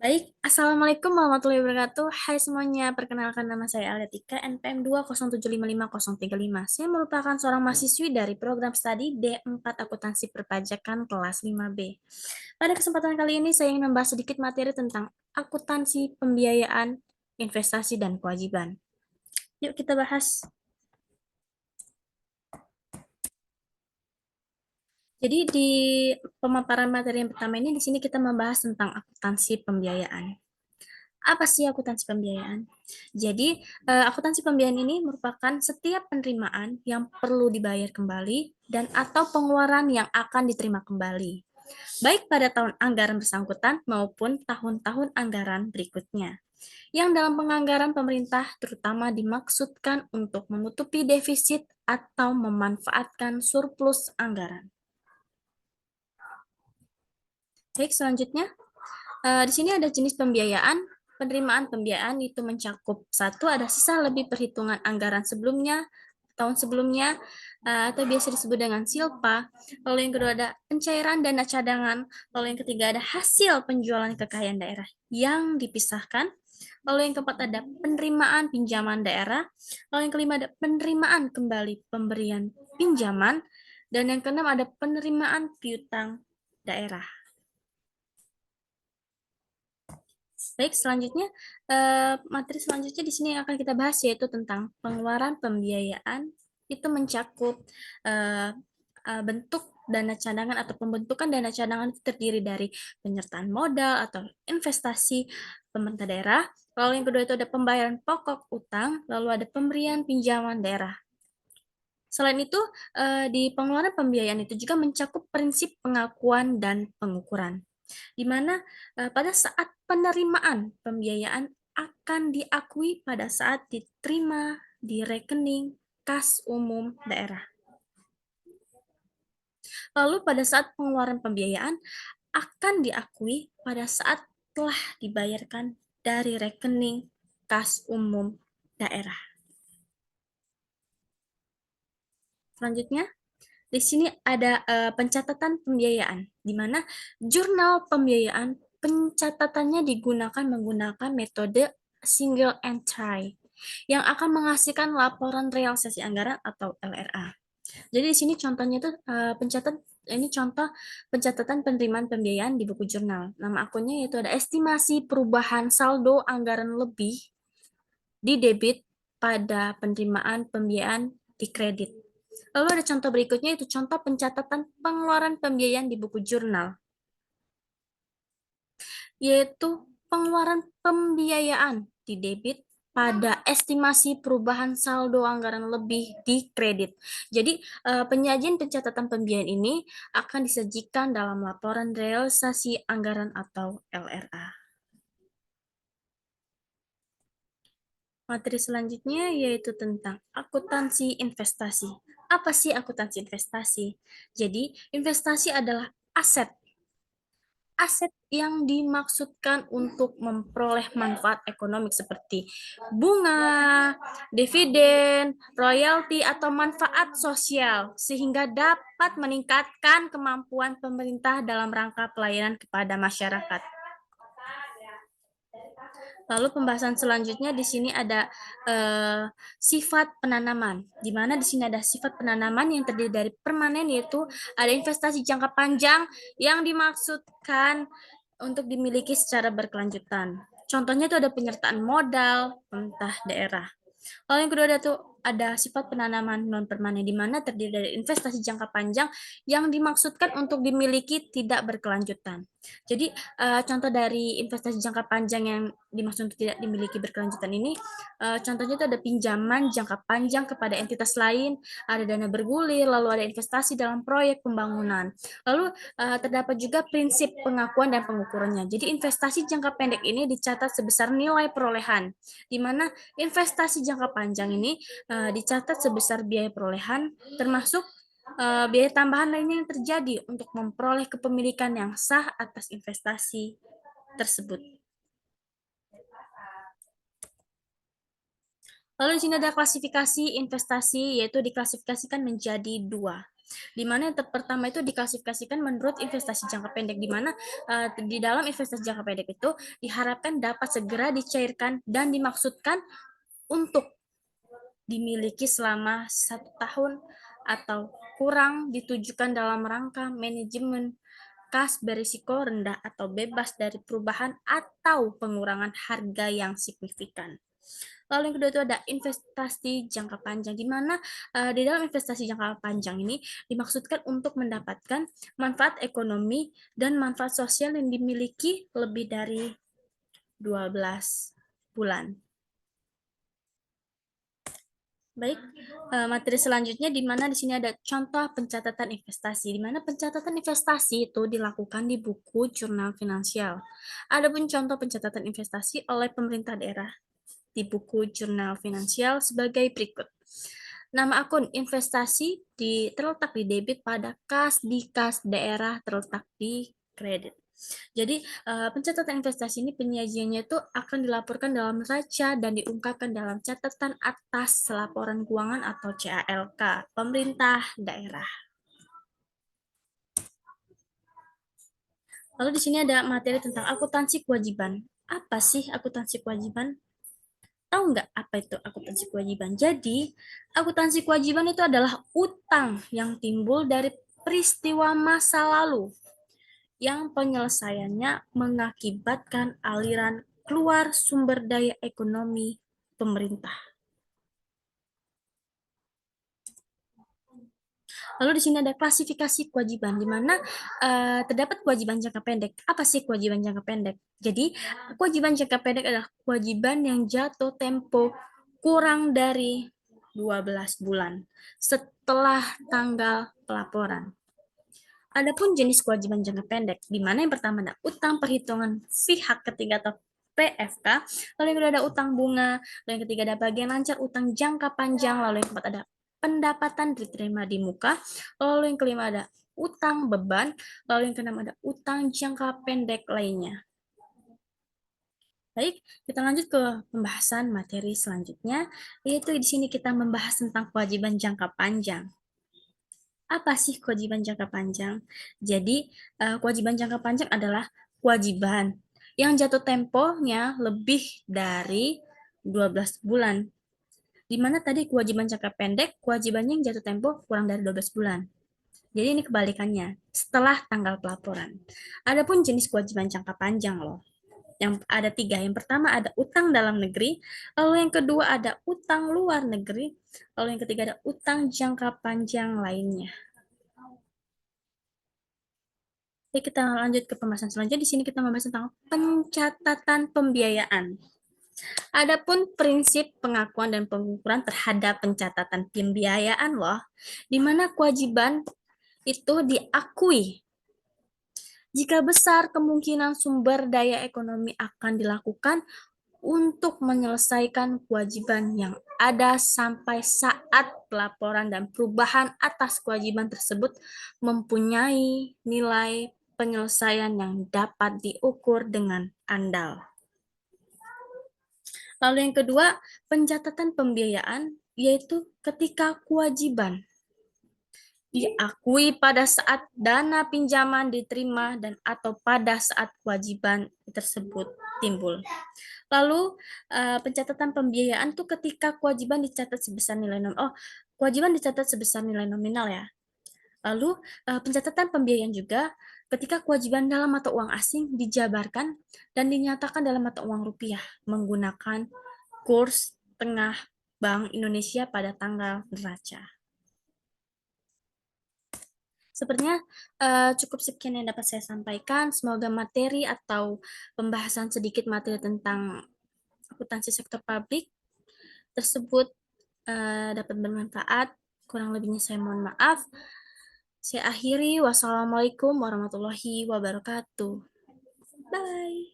Baik, Assalamualaikum warahmatullahi wabarakatuh. Hai semuanya, perkenalkan nama saya Alyatika, NPM 207555035. Saya merupakan seorang mahasiswi dari program studi D4 Akuntansi Perpajakan kelas 5B. Pada kesempatan kali ini, saya ingin membahas sedikit materi tentang akuntansi pembiayaan, investasi, dan kewajiban. Yuk kita bahas. Jadi di pemaparan materi yang pertama ini, di sini kita membahas tentang akuntansi pembiayaan. Apa sih akuntansi pembiayaan? Jadi, akuntansi pembiayaan ini merupakan setiap penerimaan yang perlu dibayar kembali dan atau pengeluaran yang akan diterima kembali, baik pada tahun anggaran bersangkutan maupun tahun-tahun anggaran berikutnya. Yang dalam penganggaran pemerintah terutama dimaksudkan untuk menutupi defisit atau memanfaatkan surplus anggaran. Baik, selanjutnya di sini ada jenis pembiayaan. Penerimaan pembiayaan itu mencakup satu ada sisa lebih perhitungan anggaran sebelumnya, tahun sebelumnya, atau biasa disebut dengan silpa. Lalu yang kedua ada pencairan dana cadangan. Lalu yang ketiga ada hasil penjualan kekayaan daerah yang dipisahkan. Lalu yang keempat ada penerimaan pinjaman daerah. Lalu yang kelima ada penerimaan kembali pemberian pinjaman. Dan yang keenam ada penerimaan piutang daerah. Baik, selanjutnya materi selanjutnya di sini yang akan kita bahas yaitu tentang pengeluaran pembiayaan. Itu mencakup bentuk dana cadangan atau pembentukan dana cadangan itu terdiri dari penyertaan modal atau investasi pemerintah daerah. Lalu yang kedua itu ada pembayaran pokok utang, lalu ada pemberian pinjaman daerah. Selain itu, di pengeluaran pembiayaan itu juga mencakup prinsip pengakuan dan pengukuran, di mana pada saat penerimaan pembiayaan akan diakui pada saat diterima di rekening kas umum daerah. Lalu pada saat pengeluaran pembiayaan akan diakui pada saat telah dibayarkan dari rekening kas umum daerah. Selanjutnya, di sini ada pencatatan pembiayaan, di mana jurnal pembiayaan pencatatannya digunakan menggunakan metode single entry yang akan menghasilkan laporan realisasi anggaran atau LRA. Jadi di sini contohnya itu ini contoh pencatatan penerimaan pembiayaan di buku jurnal. Nama akunnya yaitu ada estimasi perubahan saldo anggaran lebih di debit pada penerimaan pembiayaan di kredit. Lalu ada contoh berikutnya itu contoh pencatatan pengeluaran pembiayaan di buku jurnal, yaitu pengeluaran pembiayaan di debit pada estimasi perubahan saldo anggaran lebih di kredit. Jadi, penyajian pencatatan pembiayaan ini akan disajikan dalam laporan realisasi anggaran atau LRA. Materi selanjutnya yaitu tentang akuntansi investasi. Apa sih akuntansi investasi? Jadi, investasi adalah aset aset yang dimaksudkan untuk memperoleh manfaat ekonomi seperti bunga, dividen, royalti, atau manfaat sosial, sehingga dapat meningkatkan kemampuan pemerintah dalam rangka pelayanan kepada masyarakat. Lalu pembahasan selanjutnya di sini ada sifat penanaman, di mana di sini ada sifat penanaman yang terdiri dari permanen, yaitu ada investasi jangka panjang yang dimaksudkan untuk dimiliki secara berkelanjutan. Contohnya itu ada penyertaan modal pemerintah daerah. Lalu yang kedua ada sifat penanaman non permanen di mana terdiri dari investasi jangka panjang yang dimaksudkan untuk dimiliki tidak berkelanjutan. Jadi contoh dari investasi jangka panjang yang dimaksud untuk tidak dimiliki berkelanjutan ini, contohnya itu ada pinjaman jangka panjang kepada entitas lain, ada dana bergulir, lalu ada investasi dalam proyek pembangunan. Lalu terdapat juga prinsip pengakuan dan pengukurannya. Jadi investasi jangka pendek ini dicatat sebesar nilai perolehan, di mana investasi jangka panjang ini dicatat sebesar biaya perolehan, termasuk biaya tambahan lainnya yang terjadi untuk memperoleh kepemilikan yang sah atas investasi tersebut. Lalu di sini ada klasifikasi investasi, yaitu diklasifikasikan menjadi dua. Di mana yang pertama itu diklasifikasikan menurut investasi jangka pendek, di mana di dalam investasi jangka pendek itu diharapkan dapat segera dicairkan dan dimaksudkan untuk dimiliki selama 1 tahun atau kurang, ditujukan dalam rangka manajemen kas berisiko rendah atau bebas dari perubahan atau pengurangan harga yang signifikan. Lalu yang kedua itu ada investasi jangka panjang, di mana di dalam investasi jangka panjang ini dimaksudkan untuk mendapatkan manfaat ekonomi dan manfaat sosial yang dimiliki lebih dari 12 bulan. Baik, materi selanjutnya di mana di sini ada contoh pencatatan investasi, di mana pencatatan investasi itu dilakukan di buku jurnal finansial. Adapun contoh pencatatan investasi oleh pemerintah daerah di buku jurnal finansial sebagai berikut. Nama akun investasi terletak di debit pada kas di kas daerah terletak di kredit. Jadi pencatatan investasi ini penyajiannya itu akan dilaporkan dalam neraca dan diungkapkan dalam catatan atas laporan keuangan atau CALK pemerintah daerah. Lalu di sini ada materi tentang akuntansi kewajiban. Apa sih akuntansi kewajiban? Tahu nggak apa itu akuntansi kewajiban? Jadi, akuntansi kewajiban itu adalah utang yang timbul dari peristiwa masa lalu yang penyelesaiannya mengakibatkan aliran keluar sumber daya ekonomi pemerintah. Lalu di sini ada klasifikasi kewajiban, di mana terdapat kewajiban jangka pendek. Apa sih kewajiban jangka pendek? Jadi, kewajiban jangka pendek adalah kewajiban yang jatuh tempo kurang dari 12 bulan setelah tanggal pelaporan. Adapun jenis kewajiban jangka pendek, di mana yang pertama ada utang perhitungan pihak ketiga atau PFK, lalu yang kedua ada utang bunga, lalu yang ketiga ada bagian lancar utang jangka panjang, lalu yang keempat ada pendapatan diterima di muka, lalu yang kelima ada utang beban, lalu yang keenam ada utang jangka pendek lainnya. Baik, kita lanjut ke pembahasan materi selanjutnya, yaitu di sini kita membahas tentang kewajiban jangka panjang. Apa sih kewajiban jangka panjang? Jadi, kewajiban jangka panjang adalah kewajiban yang jatuh temponya lebih dari 12 bulan. Di mana tadi kewajiban jangka pendek, kewajibannya yang jatuh tempo kurang dari 12 bulan. Jadi ini kebalikannya, setelah tanggal pelaporan. Adapun jenis kewajiban jangka panjang loh. Yang ada 3. Yang pertama ada utang dalam negeri, lalu yang kedua ada utang luar negeri, lalu yang ketiga ada utang jangka panjang lainnya. Oke, kita lanjut ke pembahasan selanjutnya. Di sini kita membahas tentang pencatatan pembiayaan. Adapun prinsip pengakuan dan pengukuran terhadap pencatatan pembiayaan loh, di mana kewajiban itu diakui jika besar kemungkinan sumber daya ekonomi akan dilakukan untuk menyelesaikan kewajiban yang ada sampai saat pelaporan dan perubahan atas kewajiban tersebut mempunyai nilai penyelesaian yang dapat diukur dengan andal. Lalu yang kedua, pencatatan pembiayaan, yaitu ketika kewajiban diakui pada saat dana pinjaman diterima dan atau pada saat kewajiban tersebut timbul. Lalu pencatatan pembiayaan tuh ketika kewajiban dicatat sebesar nilai nominal. Oh, kewajiban dicatat sebesar nilai nominal ya. Lalu pencatatan pembiayaan juga ketika kewajiban dalam mata uang asing dijabarkan dan dinyatakan dalam mata uang rupiah menggunakan kurs tengah Bank Indonesia pada tanggal neraca. Sepertinya cukup sekian yang dapat saya sampaikan. Semoga materi atau pembahasan sedikit materi tentang akuntansi sektor publik tersebut dapat bermanfaat. Kurang lebihnya saya mohon maaf. Saya akhiri. Wassalamualaikum warahmatullahi wabarakatuh. Bye.